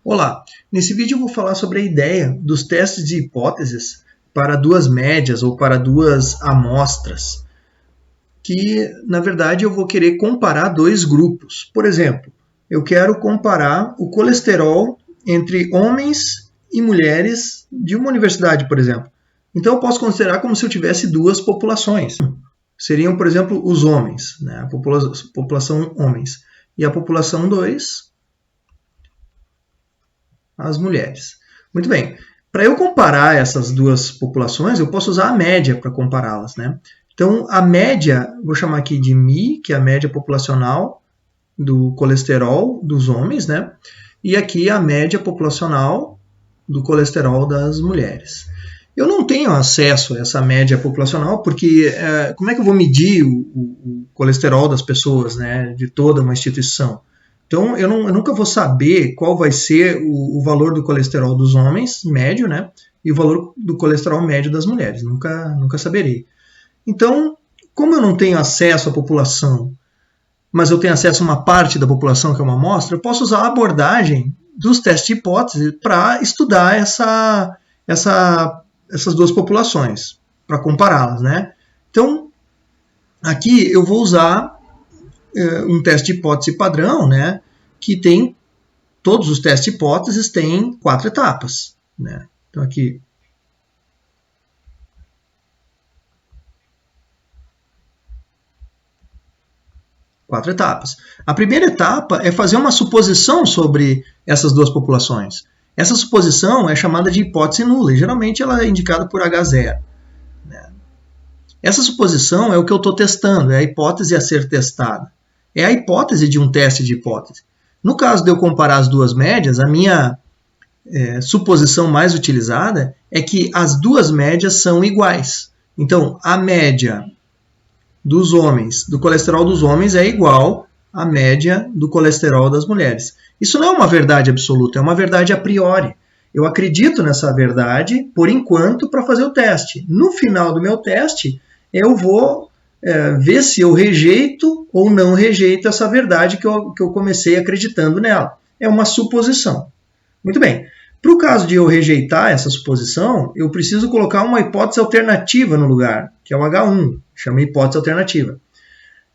Olá, nesse vídeo eu vou falar sobre a ideia dos testes de hipóteses para duas médias ou para duas amostras, que na verdade eu vou querer comparar dois grupos. Por exemplo, eu quero comparar o colesterol entre homens e mulheres de uma universidade, por exemplo. Então eu posso considerar como se eu tivesse duas populações. Seriam, por exemplo, os homens, né? A população homens. E a população 2, as mulheres. Muito bem. Para eu comparar essas duas populações, eu posso usar a média para compará-las, né? Então, a média, vou chamar aqui de μ, que é a média populacional do colesterol dos homens, né? E aqui a média populacional do colesterol das mulheres. Eu não tenho acesso a essa média populacional, porque como é que eu vou medir o colesterol das pessoas, né, de toda uma instituição? Então, eu nunca vou saber qual vai ser o valor do colesterol dos homens, médio, né? E o valor do colesterol médio das mulheres. Nunca saberei. Então, como eu não tenho acesso à população, mas eu tenho acesso a uma parte da população, que é uma amostra, eu posso usar a abordagem dos testes de hipótese para estudar essas duas populações, para compará-las, né? Então, aqui eu vou usar um teste de hipótese padrão, né, que tem, todos os testes de hipóteses têm 4 etapas. Né? Então, aqui, quatro etapas. A primeira etapa é fazer uma suposição sobre essas duas populações. Essa suposição é chamada de hipótese nula, e geralmente ela é indicada por H0. Né? Essa suposição é o que eu estou testando, é a hipótese a ser testada. É a hipótese de um teste de hipótese. No caso de eu comparar as duas médias, a minha suposição mais utilizada é que as duas médias são iguais. Então, a média dos homens, do colesterol dos homens é igual à média do colesterol das mulheres. Isso não é uma verdade absoluta, é uma verdade a priori. Eu acredito nessa verdade, por enquanto, para fazer o teste. No final do meu teste, eu vou ver se eu rejeito ou não rejeito essa verdade que eu comecei acreditando nela. É uma suposição. Muito bem. Para o caso de eu rejeitar essa suposição, eu preciso colocar uma hipótese alternativa no lugar, que é o H1, chama hipótese alternativa.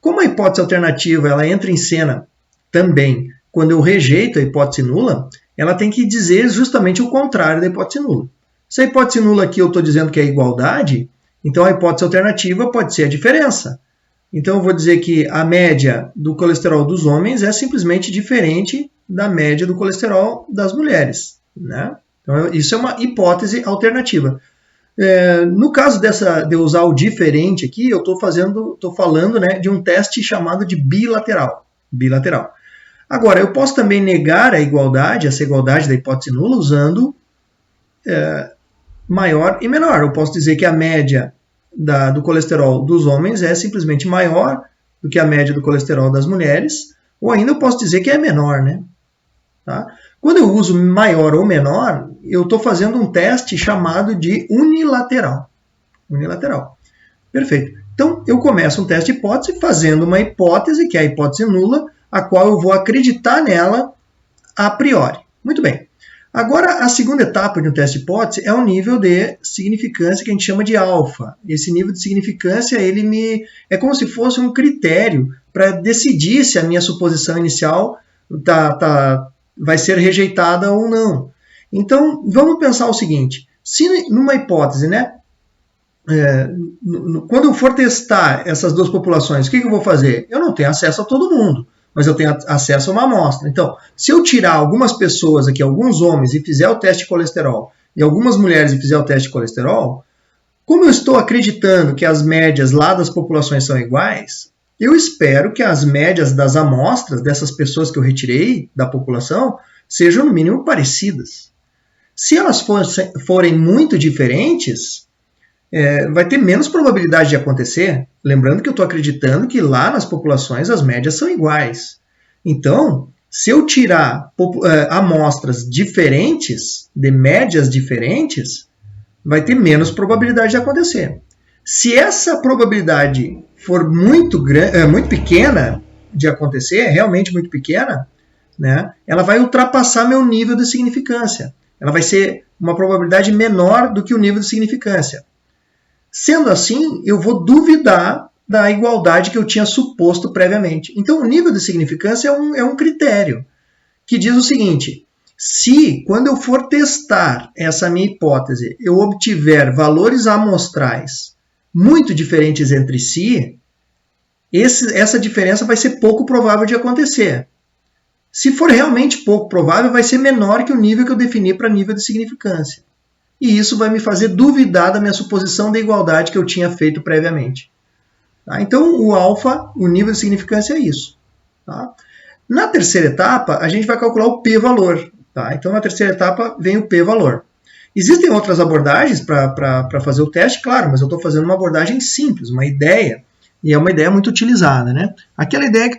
Como a hipótese alternativa ela entra em cena também quando eu rejeito a hipótese nula, ela tem que dizer justamente o contrário da hipótese nula. Se a hipótese nula aqui eu estou dizendo que é igualdade, então a hipótese alternativa pode ser a diferença. Então eu vou dizer que a média do colesterol dos homens é simplesmente diferente da média do colesterol das mulheres. Né? Então isso é uma hipótese alternativa. No caso de eu usar o diferente aqui, eu estou falando né, de um teste chamado de bilateral. Agora, eu posso também negar essa igualdade da hipótese nula usando maior e menor. Eu posso dizer que a média do colesterol dos homens é simplesmente maior do que a média do colesterol das mulheres, ou ainda eu posso dizer que é menor. Né? Tá? Quando eu uso maior ou menor, eu estou fazendo um teste chamado de unilateral. Perfeito. Então, eu começo um teste de hipótese fazendo uma hipótese, que é a hipótese nula, a qual eu vou acreditar nela a priori. Muito bem. Agora, a segunda etapa de um teste de hipótese é o nível de significância que a gente chama de alfa. Esse nível de significância é como se fosse um critério para decidir se a minha suposição inicial vai ser rejeitada ou não. Então, vamos pensar o seguinte. Se numa hipótese, né, quando eu for testar essas duas populações, o que eu vou fazer? Eu não tenho acesso a todo mundo, mas eu tenho acesso a uma amostra. Então, se eu tirar algumas pessoas aqui, alguns homens, e fizer o teste de colesterol, e algumas mulheres e fizer o teste de colesterol, como eu estou acreditando que as médias lá das populações são iguais, eu espero que as médias das amostras, dessas pessoas que eu retirei da população, sejam no mínimo parecidas. Se elas forem muito diferentes, vai ter menos probabilidade de acontecer. Lembrando que eu estou acreditando que lá nas populações as médias são iguais. Então, se eu tirar amostras diferentes, de médias diferentes, vai ter menos probabilidade de acontecer. Se essa probabilidade for muito pequena de acontecer, realmente muito pequena, né, ela vai ultrapassar meu nível de significância. Ela vai ser uma probabilidade menor do que o nível de significância. Sendo assim, eu vou duvidar da igualdade que eu tinha suposto previamente. Então, o nível de significância é um critério que diz o seguinte: se, quando eu for testar essa minha hipótese, eu obtiver valores amostrais muito diferentes entre si, essa diferença vai ser pouco provável de acontecer. Se for realmente pouco provável, vai ser menor que o nível que eu defini para nível de significância. E isso vai me fazer duvidar da minha suposição de igualdade que eu tinha feito previamente. Tá? Então, o alfa, o nível de significância é isso. Tá? Na terceira etapa, a gente vai calcular o p-valor. Tá? Então, na terceira etapa, vem o p-valor. Existem outras abordagens para fazer o teste, claro, mas eu estou fazendo uma abordagem simples, uma ideia, e é uma ideia muito utilizada. Né? Aquela ideia que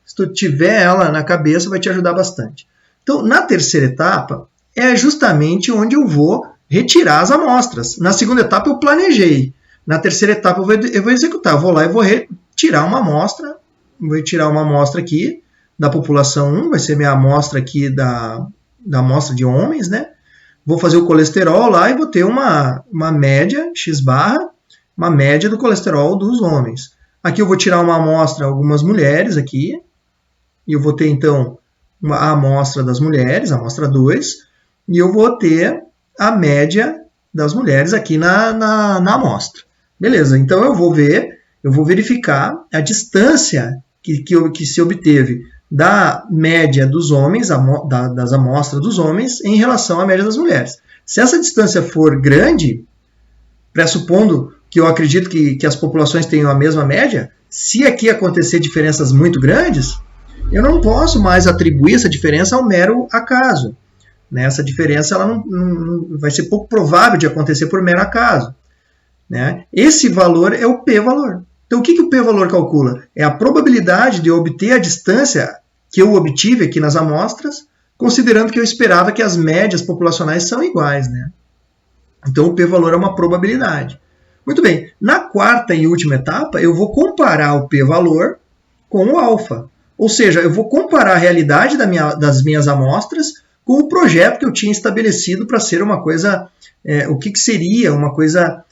se tu tiver ela na cabeça, vai te ajudar bastante. Então, na terceira etapa, é justamente onde eu vou retirar as amostras. Na segunda etapa, eu planejei. Na terceira etapa, eu vou executar. Eu vou lá e vou retirar uma amostra. Vou retirar uma amostra aqui da população 1, vai ser minha amostra aqui da amostra de homens, né? Vou fazer o colesterol lá e vou ter uma média, x barra, uma média do colesterol dos homens. Aqui eu vou tirar uma amostra, algumas mulheres aqui, e eu vou ter, então, a amostra das mulheres, a amostra 2, e eu vou ter a média das mulheres aqui na amostra. Beleza, então eu vou verificar a distância que se obteve da média dos homens, das amostras dos homens, em relação à média das mulheres. Se essa distância for grande, pressupondo que eu acredito que as populações tenham a mesma média, se aqui acontecer diferenças muito grandes, eu não posso mais atribuir essa diferença ao mero acaso. Né? Essa diferença ela não vai ser pouco provável de acontecer por mero acaso. Né? Esse valor é o p-valor. Então, o que o p-valor calcula? É a probabilidade de eu obter a distância que eu obtive aqui nas amostras, considerando que eu esperava que as médias populacionais são iguais. Né? Então, o p-valor é uma probabilidade. Muito bem, na quarta e última etapa, eu vou comparar o p-valor com o alfa. Ou seja, eu vou comparar a realidade das minhas amostras com o projeto que eu tinha estabelecido para ser uma coisa, o que seria uma coisa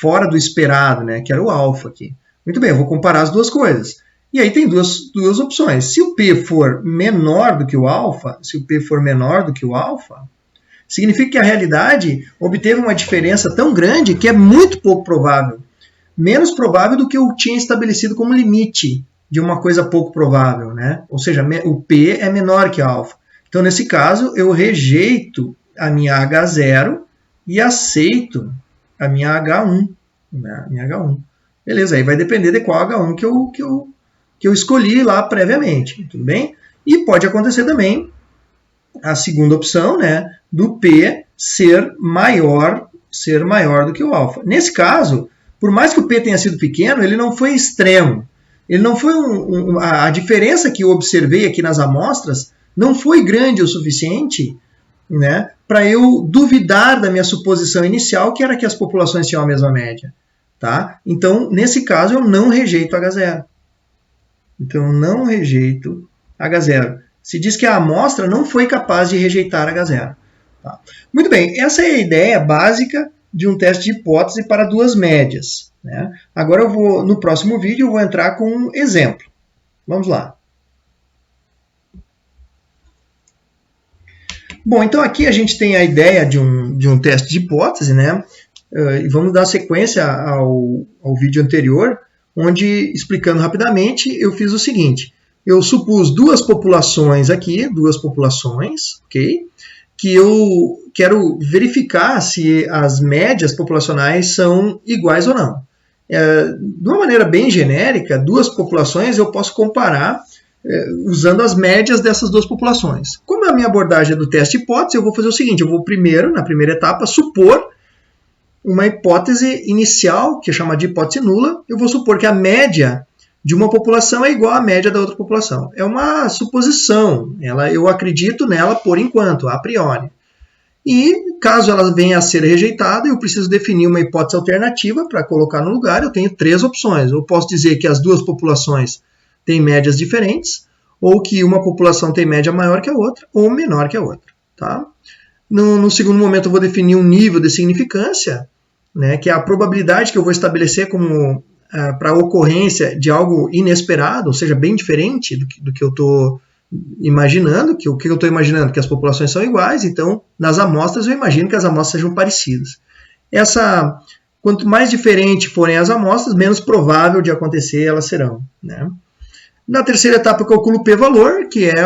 fora do esperado, né? Que era o alfa aqui. Muito bem, eu vou comparar as duas coisas. E aí tem duas opções. Se o p for menor do que o alfa, significa que a realidade obteve uma diferença tão grande que é muito pouco provável. Menos provável do que eu tinha estabelecido como limite de uma coisa pouco provável, né? Ou seja, o p é menor que alfa. Então, nesse caso, eu rejeito a minha H0 e aceito a minha H1. Né? Minha H1. Beleza, aí vai depender de qual H1 que eu escolhi lá previamente. Tudo bem? E pode acontecer também a segunda opção, né, do P ser maior do que o alfa. Nesse caso, por mais que o P tenha sido pequeno, ele não foi extremo. Ele não foi a diferença que eu observei aqui nas amostras não foi grande o suficiente, né, para eu duvidar da minha suposição inicial, que era que as populações tinham a mesma média. Tá? Então, nesse caso, eu não rejeito H0. Então, eu não rejeito H0. Se diz que a amostra não foi capaz de rejeitar H0. Tá? Muito bem, essa é a ideia básica de um teste de hipótese para duas médias. Né? Agora, no próximo vídeo, eu vou entrar com um exemplo. Vamos lá. Bom, então aqui a gente tem a ideia de um teste de hipótese, né? E vamos dar sequência ao vídeo anterior, onde, explicando rapidamente, eu fiz o seguinte. Eu supus duas populações aqui, ok? Que eu quero verificar se as médias populacionais são iguais ou não. De uma maneira bem genérica, duas populações eu posso comparar usando as médias dessas duas populações. Como a minha abordagem é do teste de hipótese, eu vou fazer o seguinte, eu vou primeiro, na primeira etapa, supor uma hipótese inicial, que é chamada de hipótese nula. Eu vou supor que a média de uma população é igual à média da outra população. É uma suposição, eu acredito nela por enquanto, a priori. E caso ela venha a ser rejeitada, eu preciso definir uma hipótese alternativa para colocar no lugar. Eu tenho três opções. Eu posso dizer que as duas populações têm médias diferentes, ou que uma população tem média maior que a outra, ou menor que a outra. Tá? No segundo momento, eu vou definir um nível de significância, né, que é a probabilidade que eu vou estabelecer como para a ocorrência de algo inesperado, ou seja, bem diferente do que eu estou imaginando. O que eu estou imaginando? Que as populações são iguais, então nas amostras eu imagino que as amostras sejam parecidas. Quanto mais diferente forem as amostras, menos provável de acontecer elas serão. Né? Na terceira etapa eu calculo o p-valor, que é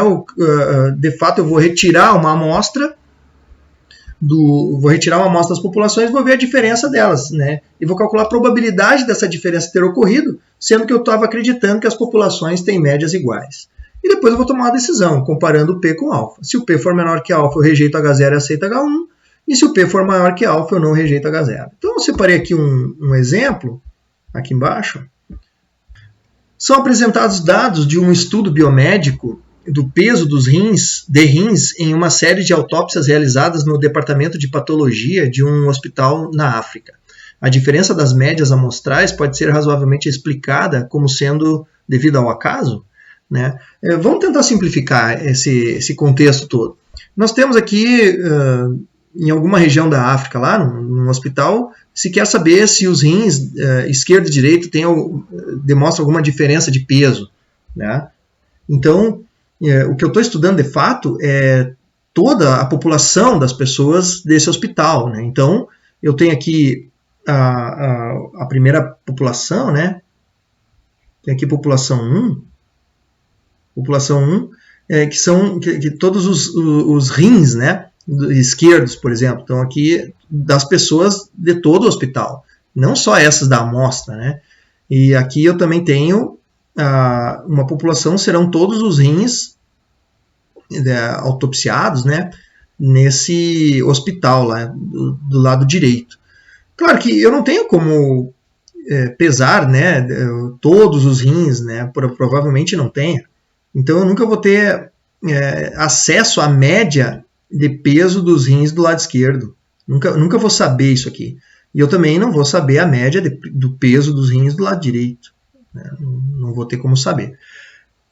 de fato eu vou retirar uma amostra das populações e vou ver a diferença delas, né? E vou calcular a probabilidade dessa diferença ter ocorrido, sendo que eu estava acreditando que as populações têm médias iguais. E depois eu vou tomar uma decisão, comparando o P com alfa. Se o P for menor que alfa, eu rejeito H0 e aceito H1. E se o P for maior que alfa, eu não rejeito H0. Então eu separei aqui um exemplo, aqui embaixo. São apresentados dados de um estudo biomédico do peso dos rins em uma série de autópsias realizadas no departamento de patologia de um hospital na África. A diferença das médias amostrais pode ser razoavelmente explicada como sendo devido ao acaso, né? Vamos tentar simplificar esse contexto todo. Nós temos aqui, em alguma região da África, lá num hospital, se quer saber se os rins esquerdo e direito demonstram alguma diferença de peso, né? Então, o que eu estou estudando de fato é toda a população das pessoas desse hospital, né? Então, eu tenho aqui a primeira população, né? Tem aqui população 1. População 1, que são todos os rins, né? Esquerdos, por exemplo. Então, aqui das pessoas de todo o hospital, não só essas da amostra, né? E aqui eu também tenho uma população, serão todos os rins autopsiados, né, nesse hospital lá do lado direito. Claro que eu não tenho como pesar, né, todos os rins, né, provavelmente não tenha. Então eu nunca vou ter acesso à média de peso dos rins do lado esquerdo. Nunca vou saber isso aqui. E eu também não vou saber a média do peso dos rins do lado direito. Não vou ter como saber.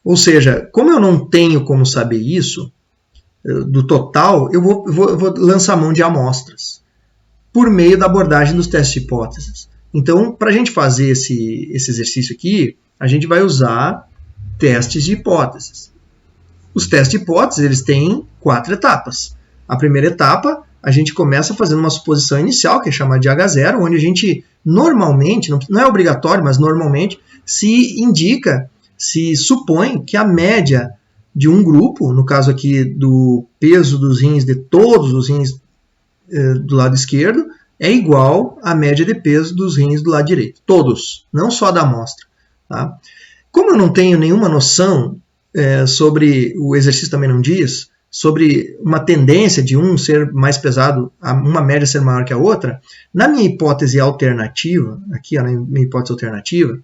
Ou seja, como eu não tenho como saber isso, do total, eu vou lançar mão de amostras, por meio da abordagem dos testes de hipóteses. Então, para a gente fazer esse exercício aqui, a gente vai usar testes de hipóteses. Os testes de hipóteses, eles têm 4 etapas. A primeira etapa, a gente começa fazendo uma suposição inicial, que é chamada de H0, onde a gente normalmente, não é obrigatório, mas normalmente, se supõe que a média de um grupo, no caso aqui do peso dos rins, de todos os rins do lado esquerdo, é igual à média de peso dos rins do lado direito. Todos, não só da amostra. Tá? Como eu não tenho nenhuma noção sobre, o exercício também não diz, sobre uma tendência de um ser mais pesado, uma média ser maior que a outra, na minha hipótese alternativa, aqui na minha hipótese alternativa,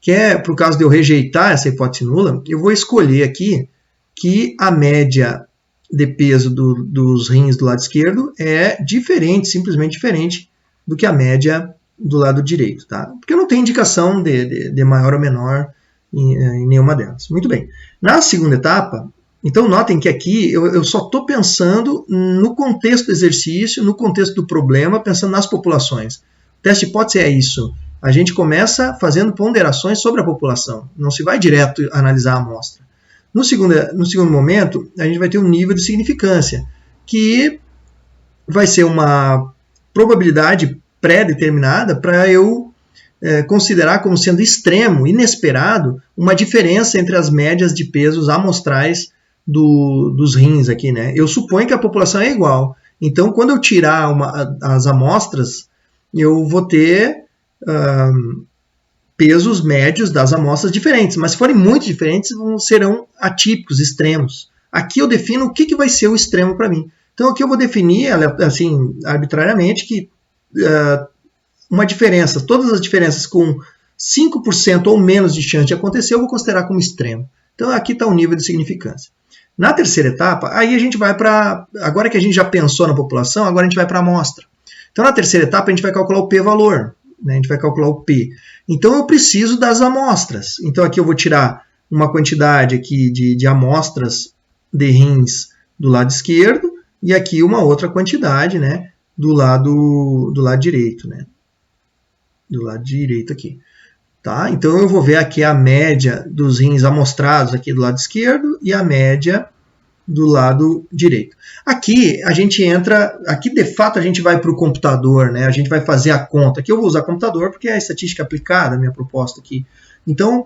que é por causa de eu rejeitar essa hipótese nula, eu vou escolher aqui que a média de peso dos rins do lado esquerdo é diferente, simplesmente diferente, do que a média do lado direito. Tá? Porque eu não tenho indicação de maior ou menor em nenhuma delas. Muito bem. Na segunda etapa, então notem que aqui eu só estou pensando no contexto do exercício, no contexto do problema, pensando nas populações. O teste de hipótese é isso. A gente começa fazendo ponderações sobre a população. Não se vai direto analisar a amostra. No segundo momento, a gente vai ter um nível de significância, que vai ser uma probabilidade pré-determinada para eu considerar como sendo extremo, inesperado, uma diferença entre as médias de pesos amostrais dos rins aqui, né? Eu suponho que a população é igual. Então, quando eu tirar as amostras, eu vou ter pesos médios das amostras diferentes, mas se forem muito diferentes, serão atípicos, extremos. Aqui eu defino o que vai ser o extremo para mim. Então aqui eu vou definir, assim, arbitrariamente, que uma diferença, todas as diferenças com 5% ou menos de chance de acontecer, eu vou considerar como extremo. Então aqui está o nível de significância. Na terceira etapa, aí a gente vai para, agora que a gente já pensou na população, agora a gente vai para a amostra. Então na terceira etapa a gente vai calcular o p-valor. A gente vai calcular o P. Então eu preciso das amostras. Então aqui eu vou tirar uma quantidade aqui de amostras de rins do lado esquerdo e aqui uma outra quantidade, né, do lado direito, né, do lado direito aqui. Tá? Então eu vou ver aqui a média dos rins amostrados aqui do lado esquerdo e a média do lado direito. Aqui a gente entra, aqui de fato a gente vai para o computador, né? A gente vai fazer a conta. Aqui eu vou usar computador porque é a estatística aplicada, a minha proposta aqui. Então,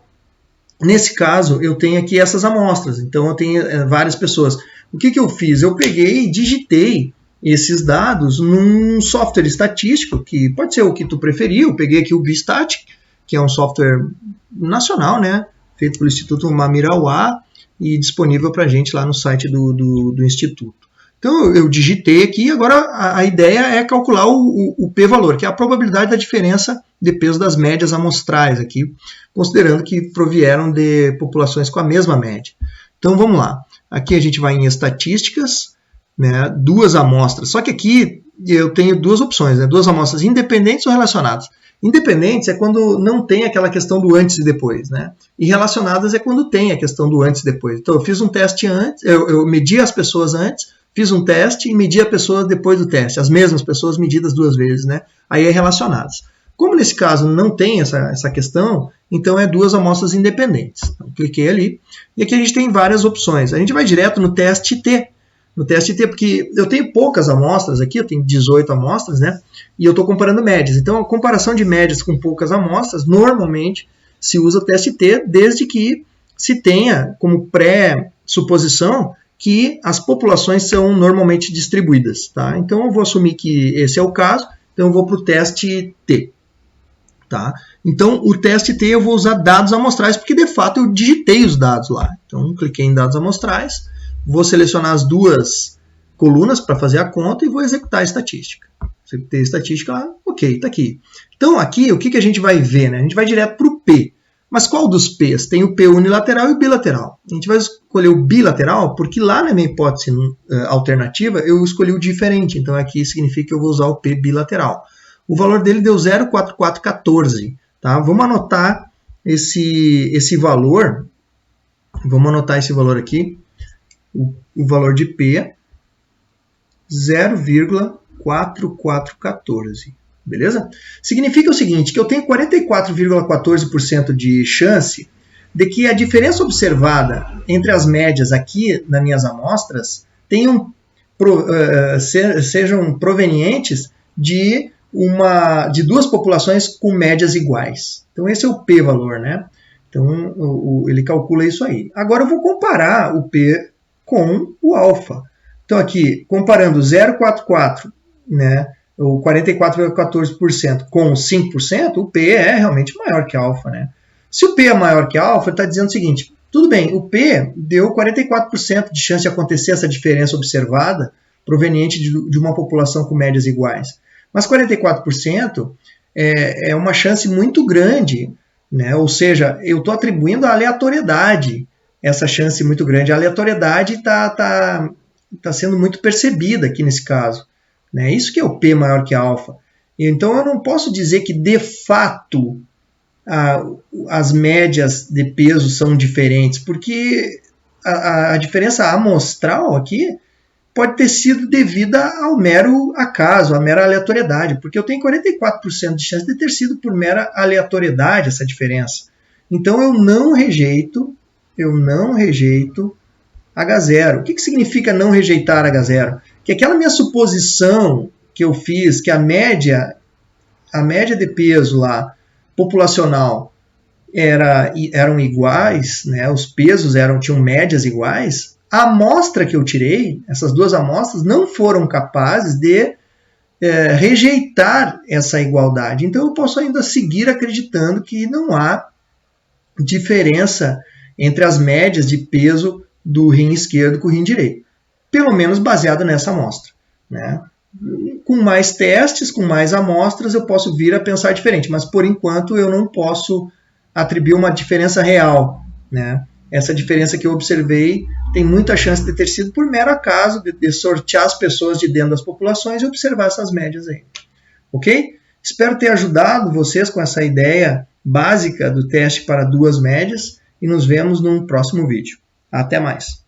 nesse caso, eu tenho aqui essas amostras. Então eu tenho várias pessoas. O que eu fiz? Eu peguei e digitei esses dados num software estatístico, que pode ser o que tu preferir. Eu peguei aqui o BStat, que é um software nacional, né, feito pelo Instituto Mamirauá e disponível para a gente lá no site do Instituto. Então eu digitei aqui, agora a ideia é calcular o p-valor, que é a probabilidade da diferença de peso das médias amostrais aqui, considerando que provieram de populações com a mesma média. Então vamos lá, aqui a gente vai em estatísticas, né, duas amostras, só que aqui eu tenho duas opções, né, duas amostras independentes ou relacionadas. Independentes é quando não tem aquela questão do antes e depois, né? E relacionadas é quando tem a questão do antes e depois. Então eu fiz um teste antes, eu medi as pessoas antes, fiz um teste e medi a pessoa depois do teste. As mesmas pessoas medidas duas vezes, né? Aí é relacionadas. Como nesse caso não tem essa questão, então é duas amostras independentes. Então, cliquei ali e aqui a gente tem várias opções. A gente vai direto no teste T. No teste T, porque eu tenho poucas amostras aqui, eu tenho 18 amostras, né? E eu estou comparando médias. Então, a comparação de médias com poucas amostras, normalmente se usa o teste T, desde que se tenha como pré-suposição que as populações são normalmente distribuídas. Tá? Então, eu vou assumir que esse é o caso, então eu vou para o teste T. Tá? Então, o teste T eu vou usar dados amostrais, porque de fato eu digitei os dados lá. Então, cliquei em dados amostrais, vou selecionar as duas colunas para fazer a conta e vou executar a estatística. Executei a estatística lá, ok, está aqui. Então, aqui, o que a gente vai ver? Né? A gente vai direto para o P. Mas qual dos P's? Tem o P unilateral e o bilateral. A gente vai escolher o bilateral, porque lá na minha hipótese alternativa, eu escolhi o diferente. Então, aqui significa que eu vou usar o P bilateral. O valor dele deu 0,4414. Tá? Vamos anotar esse valor. Vamos anotar esse valor aqui. O valor de P, 0,4414. Beleza? Significa o seguinte, que eu tenho 44,14% de chance de que a diferença observada entre as médias aqui nas minhas amostras sejam provenientes de duas populações com médias iguais. Então esse é o p-valor, né? Então ele calcula isso aí. Agora eu vou comparar o p com o alfa. Então aqui, comparando 0,44, né, o 44,14% com 5%, o P é realmente maior que alfa. Né? Se o P é maior que alfa, ele está dizendo o seguinte, tudo bem, o P deu 44% de chance de acontecer essa diferença observada proveniente de uma população com médias iguais. Mas 44% é uma chance muito grande, né? Ou seja, eu estou atribuindo a aleatoriedade essa chance muito grande. A aleatoriedade está sendo muito percebida aqui nesse caso. Né? Isso que é o P maior que alfa. Então eu não posso dizer que de fato as médias de peso são diferentes, porque a diferença amostral aqui pode ter sido devida ao mero acaso, à mera aleatoriedade, porque eu tenho 44% de chance de ter sido por mera aleatoriedade essa diferença. Então eu não rejeito H0. O que significa não rejeitar H0? Que aquela minha suposição que eu fiz, que a média de peso lá, populacional, eram iguais, né? Os pesos tinham médias iguais, a amostra que eu tirei, essas duas amostras, não foram capazes de rejeitar essa igualdade. Então eu posso ainda seguir acreditando que não há diferença entre as médias de peso do rim esquerdo com o rim direito, pelo menos baseado nessa amostra. Né? Com mais testes, com mais amostras, eu posso vir a pensar diferente, mas por enquanto eu não posso atribuir uma diferença real. Né? Essa diferença que eu observei tem muita chance de ter sido por mero acaso, de sortear as pessoas de dentro das populações e observar essas médias aí. Ok? Espero ter ajudado vocês com essa ideia básica do teste para duas médias. e nos vemos num próximo vídeo. Até mais!